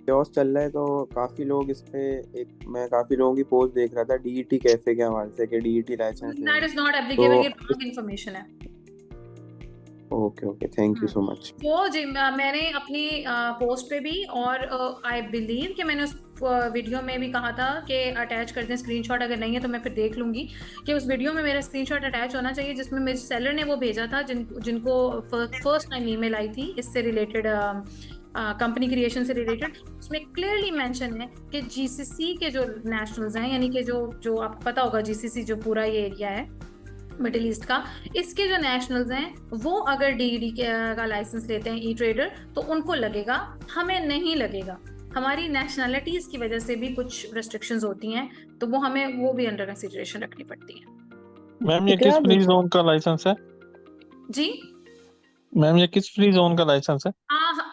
chaos चल रहा है, तो काफी लोग इस पे, एक मैं काफी लोगों की पोस्ट देख रहा था डीईटी कैफे के हवाले से कि डीईटी लाइसेंस ले दैट लो। इज नॉट तो एप्लीकेबल, ये रॉन्ग इन्फॉर्मेशन है। Okay okay, thank you hmm. So much. वो जी मैंने अपनी पोस्ट पे भी, और आई बिलीव कि मैंने उस वीडियो में भी कहा था कि अटैच कर दें स्क्रीनशॉट, अगर नहीं है तो मैं फिर देख लूंगी कि उस वीडियो में मेरा स्क्रीनशॉट अटैच होना चाहिए जिसमें मेरे सेलर ने वो भेजा था, जिनको फर्स्ट टाइम ईमेल आई थी इससे रिलेटेड, कंपनी क्रिएशन से रिलेटेड। उसमें क्लियरली मेंशन है कि जीसीसी के जो नेशनल्स हैं, यानी कि जो जो आपको पता होगा जीसीसी जो पूरा ये एरिया है मिडिल ईस्ट का, इसके जो नेशनल्स हैं वो अगर डीईडी का लाइसेंस लेते हैं ई ट्रेडर तो उनको लगेगा, हमें नहीं लगेगा। हमारी नेशनैलिटीज की वजह से भी कुछ रेस्ट्रिक्शंस होती हैं, तो वो हमें वो भी अंडर कंसिडरेशन रखनी पड़ती है। मैम ये इकरा किस फ्री मुझे जोन का लाइसेंस है? जी मैम ये किस फ्री जोन का लाइसेंस है?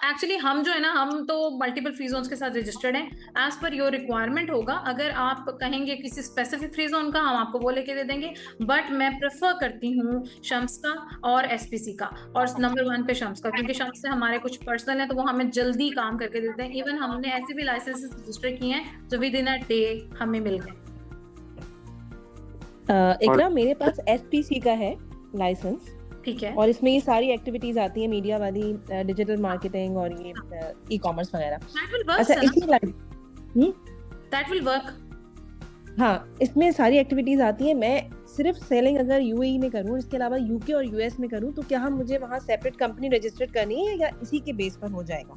एक्चुअली हम जो है ना, हम तो मल्टीपल फ्री जोन्स के साथ रजिस्टर्ड हैं। एज पर योर रिक्वायरमेंट होगा, अगर आप कहेंगे किसी स्पेसिफिक फ्री जोन का, हम आपको वो लेके दे देंगे। बट मैं प्रेफर करती हूँ शम्स का और एसपीसी का, और नंबर 1 पे शम्स का, क्योंकि शम्स से हमारे कुछ पर्सनल है तो वो हमें जल्दी काम करके देते हैं। इवन हमने ऐसे भी लाइसेंस रजिस्टर किए हैं जो विद इन अ डे हमें मिल गए। इकरा मेरे पास एसपीसी का है लाइसेंस, ठीक है, और इसमें ये सारी एक्टिविटीज आती है, मीडिया वाली, डिजिटल मार्केटिंग और ये ई कॉमर्स वगैरह। दैट विल वर्क अच्छा सना, इसमें दैट विल वर्क। हाँ, इसमें सारी एक्टिविटीज आती है। मैं सिर्फ सेलिंग अगर यूएई में करूँ, इसके अलावा यूके और यूएस में करूँ, तो क्या हम मुझे वहाँ सेपरेट कंपनी रजिस्टर्ड करनी है या इसी के बेस पर हो जाएगा?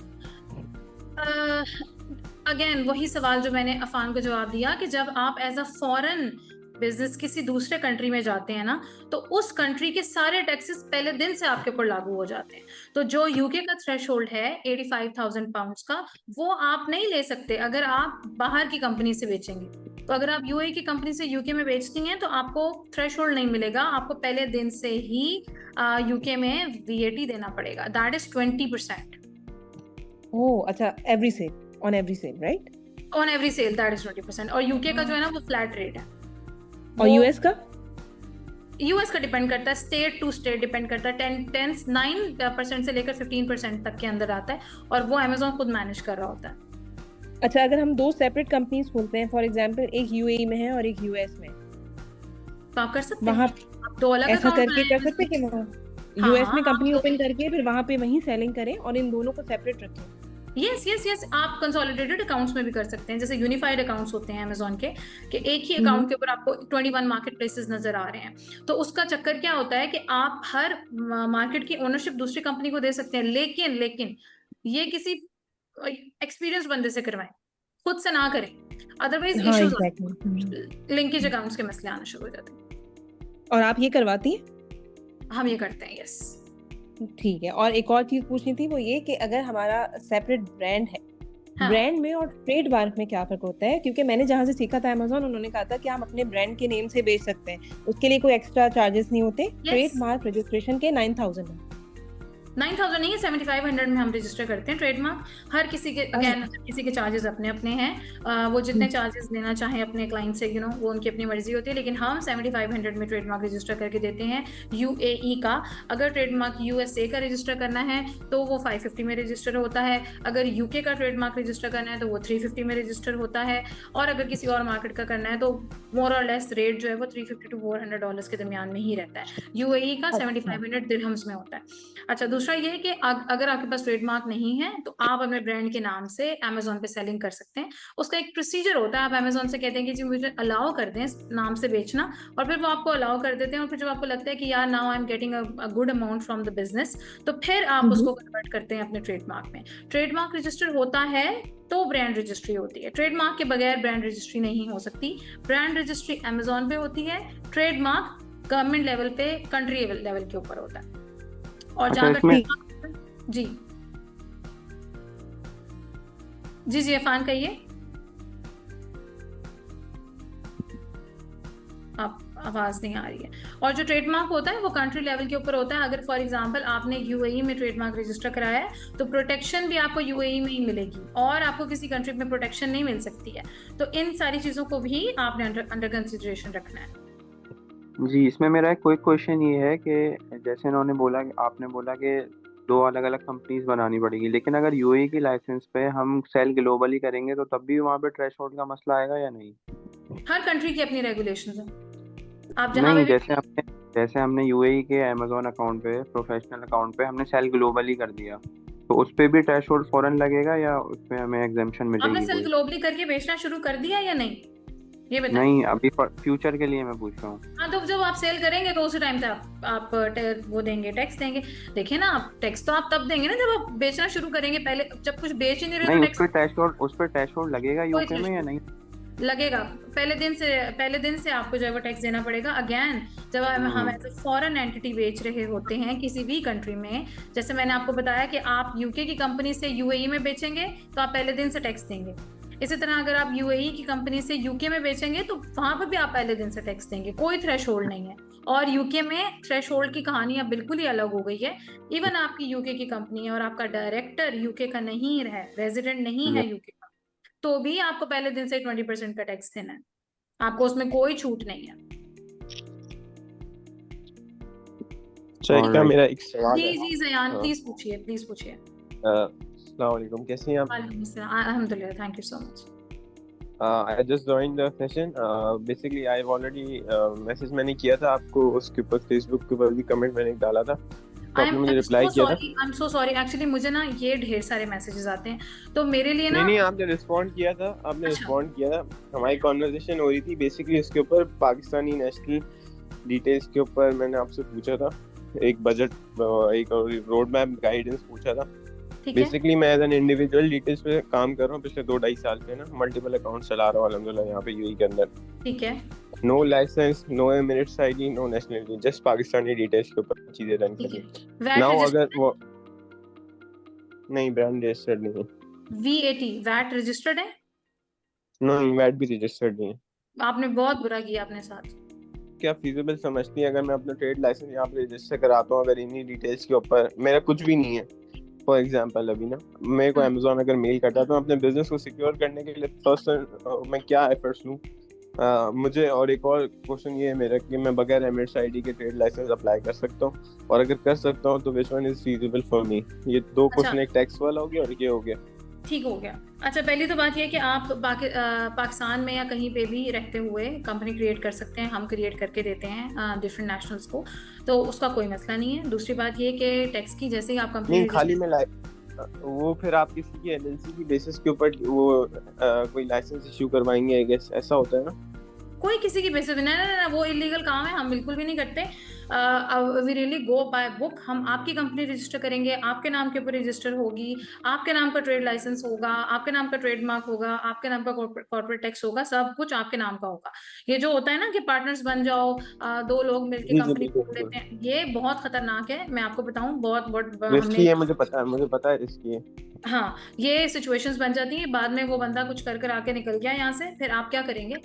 अगेन वही सवाल जो मैंने अफान को जवाब दिया कि जब आप एज अ फॉरेन बिजनेस किसी दूसरे कंट्री में जाते हैं ना, तो उस कंट्री के सारे टैक्सेस पहले दिन से आपके ऊपर लागू हो जाते हैं। तो जो यूके का थ्रेशोल्ड है 85,000 पाउंड्स का, वो आप नहीं ले सकते अगर आप बाहर की कंपनी से बेचेंगे। तो अगर आप यूएई की कंपनी से यूके में बेचती हैं तो आपको थ्रेशोल्ड नहीं मिलेगा, आपको पहले दिन से ही यूके में वीएटी देना पड़ेगा। That is 20%। ओह अच्छा, every sale, on every sale, right? On every sale that is 20%। और यूके का जो है ना वो फ्लैट रेट है। और यूएस का? यूएस का डिपेंड करता है, स्टेट टू स्टेट डिपेंड करता है। 9% से लेकर 15% तक के अंदर आता है, और वो अमेजोन खुद मैनेज कर रहा होता है। अच्छा, अगर हम दो सेपरेट कंपनीज खोलते हैं, फॉर एग्जांपल एक यूएई में है और एक यूएस में, तो आप कर सकते वहाँ हैं, आप दो अलग ऐसा अकाउंट करके बनाएं। कर सकते हैं कि वहाँ हाँ यूएस हाँ, में कंपनी आप ओपन करके फिर वहाँ पे वहीं सेलिंग करें और इन दोनों को सेपरेट रखें? यस यस यस, आप कंसोलिडेटेड अकाउंट्स में भी कर सकते हैं, जैसे यूनिफाइड अकाउंट्स होते हैं अमेजोन के, कि एक ही अकाउंट के ऊपर आपको 21 मार्केट प्लेसेस नजर आ रहे हैं। तो उसका चक्कर क्या होता है कि आप हर मार्केट की ओनरशिप दूसरी कंपनी को दे सकते हैं, लेकिन लेकिन ये किसी एक्सपीरियंस बंदे से करवाएं, खुद से ना करें, अदरवाइज हाँ इश्यूज एग्जैक्टली। लिंकेज अकाउंट्स के मसले आना शुरू हो जाते हैं। और आप ये करवाती हैं? हम ये करते हैं, यस। ठीक है। और एक और चीज पूछनी थी, वो ये कि अगर हमारा सेपरेट ब्रांड है, हाँ। ब्रांड में और ट्रेडमार्क में क्या फर्क होता है? क्योंकि मैंने जहाँ से सीखा था अमेजोन, उन्होंने कहा था कि हम अपने ब्रांड के नेम से बेच सकते हैं, उसके लिए कोई एक्स्ट्रा चार्जेस नहीं होते। ट्रेडमार्क रजिस्ट्रेशन के 9,000 है। 9,000 नहीं है, 7,500 में हम रजिस्टर करते हैं ट्रेडमार्क। हर किसी के अगेन किसी के चार्जेस अपने अपने हैं, वो जितने चार्जेस लेना चाहें अपने क्लाइंट से, वो उनकी अपनी मर्जी होती है, लेकिन हम 7,500 में ट्रेडमार्क रजिस्टर करके देते हैं यूएई का। अगर ट्रेडमार्क यूएसए का रजिस्टर करना है तो वो 550 में रजिस्टर होता है। अगर यूके का ट्रेडमार्क रजिस्टर करना है तो वो 350 में रजिस्टर होता है। और अगर किसी और मार्केट का करना है तो मोर और लेस रेट जो है वो $350 to $400 के दरमियान में ही रहता है। यूएई का 7,500 दिरहम्स में होता है। अच्छा, दूसरा ये है कि अगर आपके पास ट्रेडमार्क नहीं है तो आप अपने ब्रांड के नाम से अमेजोन पे सेलिंग कर सकते हैं। उसका एक प्रोसीजर होता है, आप अमेजोन से कहते हैं कि जी मुझे अलाउ कर दें इस नाम से बेचना, और फिर वो आपको अलाउ कर देते हैं। और फिर जब आपको लगता है कि यार now I am getting a good amount from the business, तो फिर आप उसको कन्वर्ट करते हैं अपने ट्रेडमार्क में। ट्रेडमार्क रजिस्टर होता है तो ब्रांड रजिस्ट्री होती है, ट्रेडमार्क के बगैर ब्रांड रजिस्ट्री नहीं हो सकती। ब्रांड रजिस्ट्री अमेजोन पे होती है, ट्रेडमार्क गवर्नमेंट लेवल पे, कंट्री लेवल के ऊपर होता है। और जहां तक जी जी जी अफान कहिए, आप आवाज नहीं आ रही है। और जो ट्रेडमार्क होता है वो कंट्री लेवल के ऊपर होता है। अगर फॉर एग्जांपल आपने यूएई में ट्रेडमार्क रजिस्टर कराया है तो प्रोटेक्शन भी आपको यूएई में ही मिलेगी, और आपको किसी कंट्री में प्रोटेक्शन नहीं मिल सकती है। तो इन सारी चीजों को भी आपने अंडर कंसिडरेशन रखना है। जी, इसमें मेरा एक कोई क्वेश्चन ये है कि जैसे इन्होंने बोला, आपने बोला कि 2 अलग अलग कंपनीज बनानी पड़ेगी। लेकिन अगर यूएई की लाइसेंस पे हम सेल ग्लोबली करेंगे तो तब भी वहाँ पे थ्रेशोल्ड का मसला आएगा या नहीं? हर कंट्री की अपनी रेगुलेशंस है, आप जहाँ नहीं, पे भी जैसे हमने यूएई के अमेजोन अकाउंट पे, प्रोफेशनल अकाउंट पे हमने सेल ग्लोबली कर दिया, तो उस पे भी थ्रेशोल्ड फौरन लगेगा या उसमें हमें एग्जेम्पशन आपने मिलेगी सेल कोई? ग्लोबली करके बेचना शुरू कर दिया या नहीं, ये बताएं। नहीं, अभी फ्यूचर के लिए मैं पूछ रहा हूँ। हाँ, तो जब आप सेल करेंगे तो उसी टाइम पे आप वो देंगे, टैक्स देंगे। देखिए ना, आप टैक्स तो आप तब देंगे ना जब आप बेचना शुरू करेंगे। पहले जब कुछ बेच ही नहीं रहे तो नहीं, टैक्स उस पर थ्रेशोल्ड लगेगा कोई यूके में या नहीं? लगेगा। पहले दिन से आपको जो है वो टैक्स देना पड़ेगा। अगेन, जब हम ऐसे फॉरेन एंटिटी बेच रहे होते हैं किसी भी कंट्री में, जैसे मैंने आपको बताया कि आप यूके की कंपनी से यूएई में बेचेंगे तो आप पहले दिन से टैक्स देंगे। इसी तरह अगर आप यूएई की कंपनी से यूके में बेचेंगे तो वहां पर भी आप पहले दिन से टैक्स देंगे। कोई थ्रेशोल्ड नहीं है। और यूके में थ्रेशोल्ड की कहानी अब बिल्कुल ही अलग हो गई है। इवन आपकी यूके की कंपनी है और आपका डायरेक्टर यूके का नहीं है, रेजिडेंट नहीं है यूके का, तो भी आपको पहले दिन से 20% का टैक्स देना है। आपको उसमें कोई छूट नहीं है। का मेरा एक सवाल जी है। जी जयान, प्लीज पूछिए। अस्सलाम वालेकुम, कैसे हैं आप? वालेकुम अस्सलाम, अल्हम्दुलिल्लाह, thank you so much. I just joined the session. Basically I've already message मैंने किया था आपको, उसके ऊपर फेसबुक के ऊपर भी कमेंट मैंने डाला था, तो आपने मुझे रिप्लाई किया था। I am so sorry, actually मुझे ना ये ढेर सारे मैसेजेस आते हैं, तो मेरे लिए ना नहीं, आपने रिस्पॉन्ड किया था, रिस्पॉन्ड किया था। हमारी कॉन्वर्सेशन हो रही थी बेसिकली उसके ऊपर, पाकिस्तानी नेशनल डिटेल्स के ऊपर मैंने आपसे पूछा था, एक बजट, एक रोड मैप गाइडेंस पूछा था। बेसिकली मैं एज एन इंडिविजुअल डिटेल्स पे काम कर रहा हूँ पिछले 2-2.5 साल से ना, मल्टीपल अकाउंट चला रहा हूँ अल्हम्दुलिल्लाह यहाँ पे यूएई के अंदर। ठीक है। No licence, no Emirates ID, no nationality, just Pakistani details के ऊपर चीजें रन कर रही हैं। नाउ अगर वो नहीं, ब्रांड रजिस्टर्ड नहीं है। VAT वैट रजिस्टर्ड है? नहीं, वैट भी रजिस्टर्ड नहीं है। आपने बहुत बुरा किया अपने साथ। क्या फीजिबल समझती है अगर मैं अपना ट्रेड लाइसेंस यहाँ पे रजिस्टर कराता हूँ, अगर इन्हीं डिटेल्स के ऊपर मेरा कुछ भी नहीं है? फॉर एग्जांपल अभी ना मेरे को अमेज़न अगर मेल करता है तो अपने बिजनेस को सिक्योर करने के लिए फर्स्ट मैं क्या एफर्ट्स लूँ? मुझे और एक और क्वेश्चन ये है मेरा कि मैं बगैर एमिरेट्स आईडी के ट्रेड लाइसेंस अप्लाई कर सकता हूँ, और अगर कर सकता हूँ तो which one is feasible for me? ये 2 क्वेश्चन, एक टैक्स वाला हो गया और ये हो गया। ठीक हो गया। अच्छा, पहली तो बात ये है कि आप पाकिस्तान में या कहीं पे भी रहते हुए कंपनी क्रिएट कर सकते हैं, हम क्रिएट करके देते हैं डिफरेंट नेशनल्स को, तो उसका कोई मसला नहीं है। दूसरी बात ये कि टैक्स की जैसे ही आप कंपनी नहीं, खाली में वो फिर आप किसी की एलएलसी की बेसिस के ऊपर वो कोई लाइसेंस इशू करवाएंगे, आई गेस ऐसा होता है ना? कोई किसी की बेसिस ना, वो इलीगल काम है, हम बिल्कुल भी नहीं करते। We really go by book. हम आपकी कंपनी रजिस्टर करेंगे, आपके नाम के ऊपर रजिस्टर होगी, आपके नाम का ट्रेड लाइसेंस होगा, आपके नाम का ट्रेडमार्क होगा, आपके नाम का कॉर्पोरेट टैक्स होगा, सब कुछ आपके नाम का होगा। ये जो होता है ना कि पार्टनर्स बन जाओ, 2 लोग मिलकर कंपनी खोल लेते हैं, ये बहुत खतरनाक है। मैं आपको बताऊं, बहुत रिस्की है, मुझे पता है रिस्की है। हाँ, ये सिचुएशंस बन जाती है। बाद में वो बंदा कुछ कर आके निकल गया यहाँ से, फिर आप क्या करेंगे?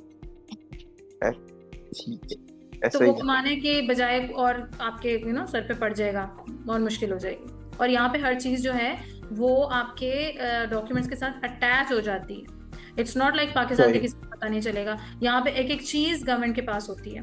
तो वो कमाने के बजाय और आपके सर पे पड़ जाएगा और मुश्किल हो जाएगी। और यहाँ पे हर चीज जो है वो आपके डॉक्यूमेंट्स के साथ अटैच हो जाती है। इट्स नॉट लाइक पाकिस्तान में किसी को पता नहीं चलेगा। यहाँ पे एक चीज गवर्नमेंट के पास होती है।